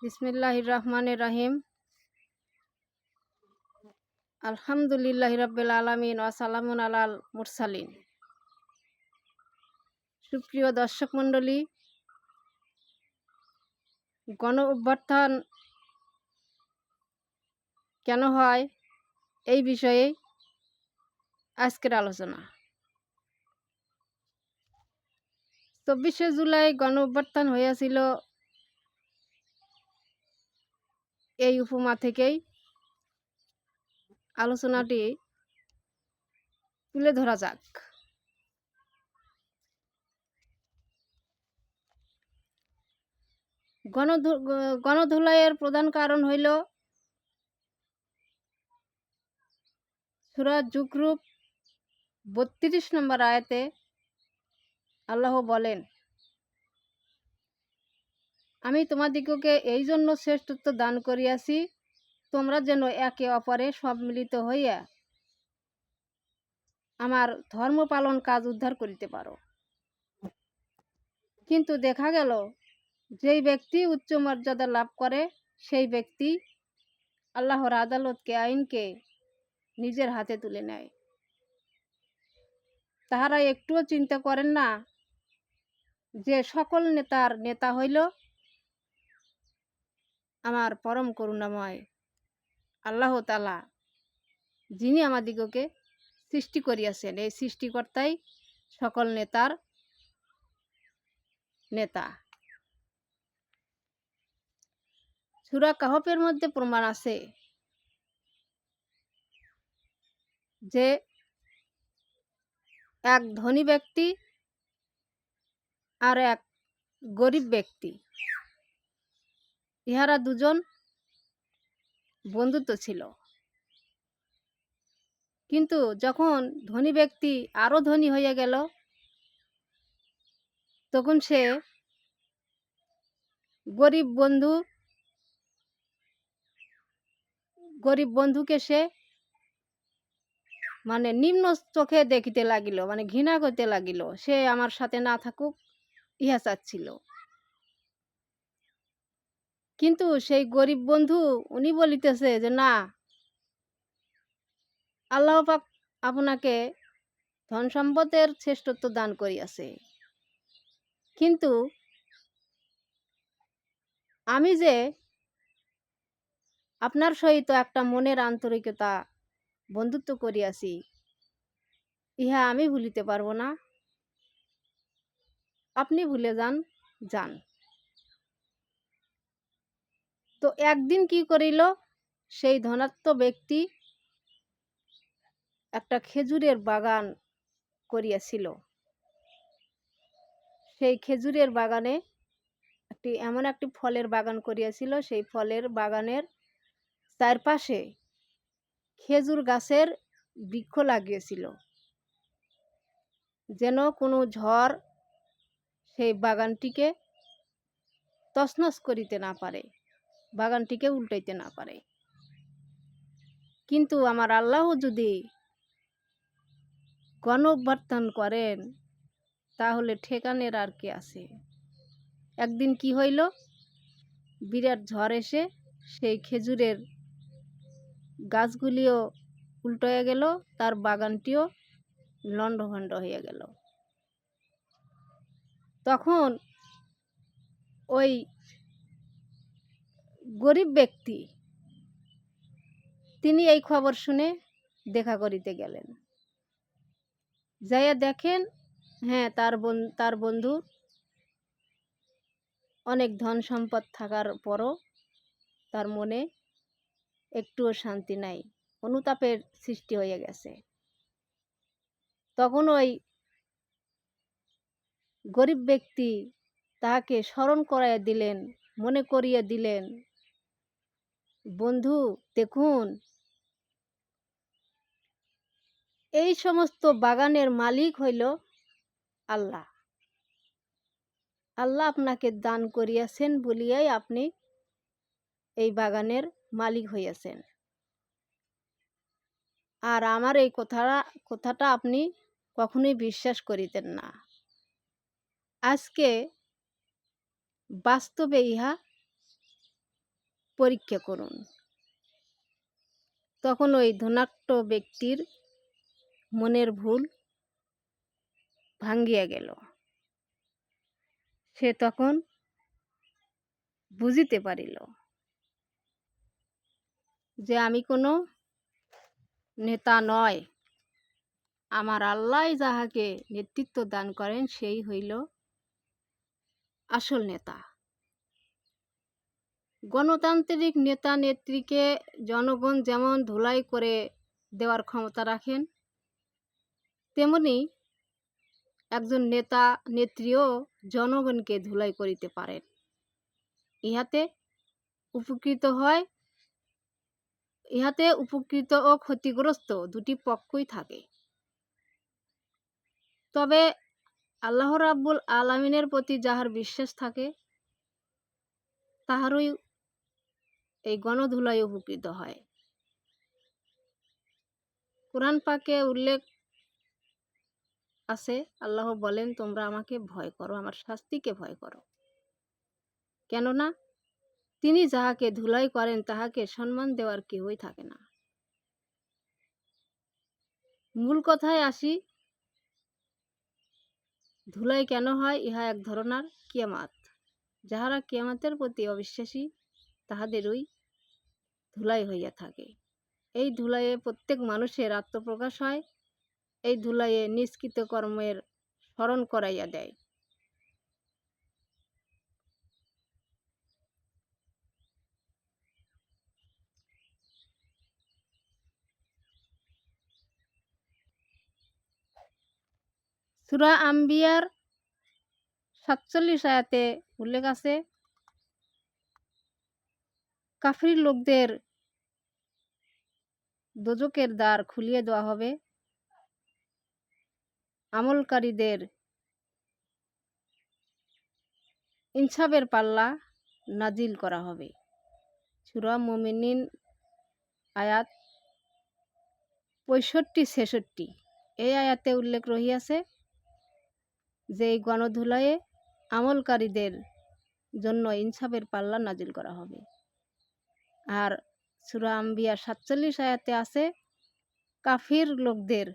বিসমিল্লাহির রহমানির রহিম। আলহামদুলিল্লাহি রাব্বিল আলামিন ওয়া সালামুন আলাল মুরসালিন। সুপ্রিয় দর্শক মণ্ডলী, গণ অভ্যুত্থান কেন হয় এই বিষয়ে আজকের আলোচনা। ২৪শে জুলাই গণ অভ্যুত্থান হয়েছিল এই উপমা থেকেই আলোচনাটি তুলে ধরা যাক। গণধোলাইয়ের প্রধান কারণ হইল সূরা যুকরুফ ৩২ নম্বর আয়াতে আল্লাহ বলেন, আমি তোমাদিগকে এই জন্য শ্রেষ্ঠত্ব দান করিয়াছি, তোমরা যেন একে অপরে সম্মিলিত হইয়া আমার ধর্ম পালন কাজ উদ্ধার করিতে পারো। কিন্তু দেখা গেল যেই ব্যক্তি উচ্চ মর্যাদা লাভ করে সেই ব্যক্তি আল্লাহর আদালতকে, আইনকে নিজের হাতে তুলে নেয়। তাহারা একটুও চিন্তা করেন না যে সকল নেতার নেতা হইল আমার পরম করুণাময় আল্লাহ তাআলা, যিনি আমাদিগকে সৃষ্টি করিয়াছেন। এই সৃষ্টিকর্তাই সকল নেতার নেতা। সূরা কাহফের মধ্যে প্রমাণ আছে যে এক ধনী ব্যক্তি আর এক গরিব ব্যক্তি, ইহারা দুজন বন্ধুত্ব ছিল। কিন্তু যখন ধনী ব্যক্তি আরো ধনী হয়ে গেল, তখন সে গরিব বন্ধুকে সে নিম্ন চোখে দেখিতে লাগিল, ঘৃণা করতে লাগিল। সে আমার সাথে না থাকুক ইহা চাচ্ছিল। কিন্তু সেই গরিব বন্ধু উনি বলিতেছে যে না, আল্লাহ পাক আপনাকে ধন সম্পদের শ্রেষ্ঠত্ব দান করিয়াছে, কিন্তু আমি যে আপনার সহিত একটা মনের আন্তরিকতা বন্ধুত্ব করিয়াছি, ইহা আমি ভুলিতে পারবো না। আপনি ভুলে যান। তো একদিন কি করিল, সেই ধনাত্ম ব্যক্তি একটা খেজুরের বাগান করিয়াছিল। সেই খেজুরের বাগানে এমন একটি ফলের বাগান করিয়াছিল, সেই ফলের বাগানের চারপাশে খেজুর গাছের বৃক্ষ লাগিয়েছিল, যেন কোনো ঝড় সেই বাগানটিকে তছনছ করিতে না পারে, বাগানটিকে উল্টাইতে না পারে। কিন্তু আমার আল্লাহ যদি গণ অভ্যুত্থান করেন, তাহলে ঠেকানের আর কে আছে। একদিন কি হইল, বিরাট ঝড় এসে সেই খেজুরের গাছগুলিও উল্টো হয়ে গেল, তার বাগানটিও লণ্ডভণ্ড হয়ে গেল। তখন ওই গরিব ব্যক্তি তিনি এই খবর শুনে দেখা করিতে গেলেন। যাইয়া দেখেন, হ্যাঁ, তার বন্ধু অনেক ধন সম্পদ থাকার পরও তার মনে একটুও শান্তি নাই, অনুতাপের সৃষ্টি হয়ে গেছে। তখন ওই গরিব ব্যক্তি তাহাকে স্মরণ করাইয়া দিলেন, মনে করিয়ে দিলেন, বন্ধু দেখুন, এই সমস্ত বাগানের মালিক হইল আল্লাহ। আল্লাহ আপনাকে দান করিয়াছেন বলিয়াই আপনি এই বাগানের মালিক হইয়াছেন। আর আমার এই কথাটা আপনি কখনোই বিশ্বাস করিতেন না। আজকে বাস্তবে ইহা পরীক্ষা করুন। তখন ওই ধনাঢ্য ব্যক্তির মনের ভুল ভাঙ্গিয়া গেল। সে তখন বুঝিতে পারিল যে আমি কোনো নেতা নয়, আমার আল্লাহ যাহাকে নেতৃত্ব দান করেন সেই হইল আসল নেতা। গণতান্ত্রিক নেতা নেত্রীকে জনগণ যেমন ধুলাই করে দেওয়ার ক্ষমতা রাখেন, তেমনি একজন নেতা নেত্রীও জনগণকে ধুলাই করিতে পারেন। ইহাতে উপকৃত ও ক্ষতিগ্রস্ত দুটি পক্ষই থাকে। তবে আল্লাহ রাব্বুল আলামিনের প্রতি যাহার বিশ্বাস থাকে তাহারই এই গণধুলাই উপকৃত হয়। কোরআন পাকে উল্লেখ আছে, আল্লাহ বলেন, তোমরা আমাকে ভয় করো, আমার শাস্তিকে ভয় করো, কেননা তিনি যাহাকে ধুলাই করেন তাহাকে সম্মান দেওয়ার কেউই থাকে না। মূল কথায় আসি, ধুলাই কেন হয়? ইহা এক ধরনের কিয়ামত। যাহারা কিয়ামতের প্রতি অবিশ্বাসী তাহাদেরই ধুলাই হইয়া থাকে। এই ধুলাইয়ে প্রত্যেক মানুষের আত্মপ্রকাশ হয়। এই ধুলাইয়ে নিষ্কৃত কর্মের স্মরণ করাইয়া দেয়। সূরা আম্বিয়ার ৪৭ আয়াতে উল্লেখ আছে, কাফির লোকদের দোজখের দ্বার খুলিয়ে দেওয়া হবে, আমলকারীদের ইনসাফের পাল্লা নাজিল করা হবে। সূরা মুমিনিন আয়াত ৬৫-৬৬। এই আয়াতে উল্লেখ রহিয়াছে যে এই গণধুলাইয়ে আমলকারীদের জন্য ইনসাফের পাল্লা নাজিল করা হবে। আর সূরা আম্বিয়া ৪৭ আয়াতে আছে, কাফির লোকদের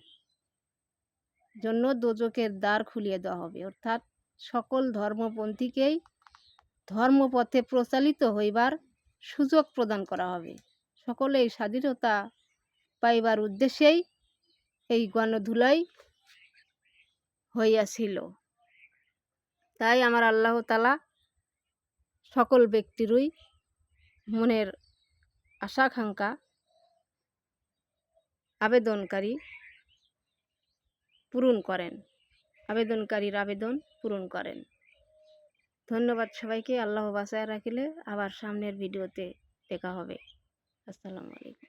জন্য দোজখের দ্বার খুলিয়ে দেওয়া হবে, অর্থাৎ সকল ধর্মপন্থীকেই ধর্মপথে প্রচালিত হইবার সুযোগ প্রদান করা হবে। সকলেই স্বাধীনতা পাইবার উদ্দেশ্যেই এই গণধুলাই হইয়াছিল। তাই আমার আল্লাহ তাআলা সকল ব্যক্তিরই মনের আশাকাঙ্ক্ষা আবেদনকারীর আবেদন পূরণ করেন। ধন্যবাদ সবাইকে। আল্লাহ বাঁচায় রাখিলে আবার সামনের ভিডিওতে দেখা হবে। আসসালামু আলাইকুম।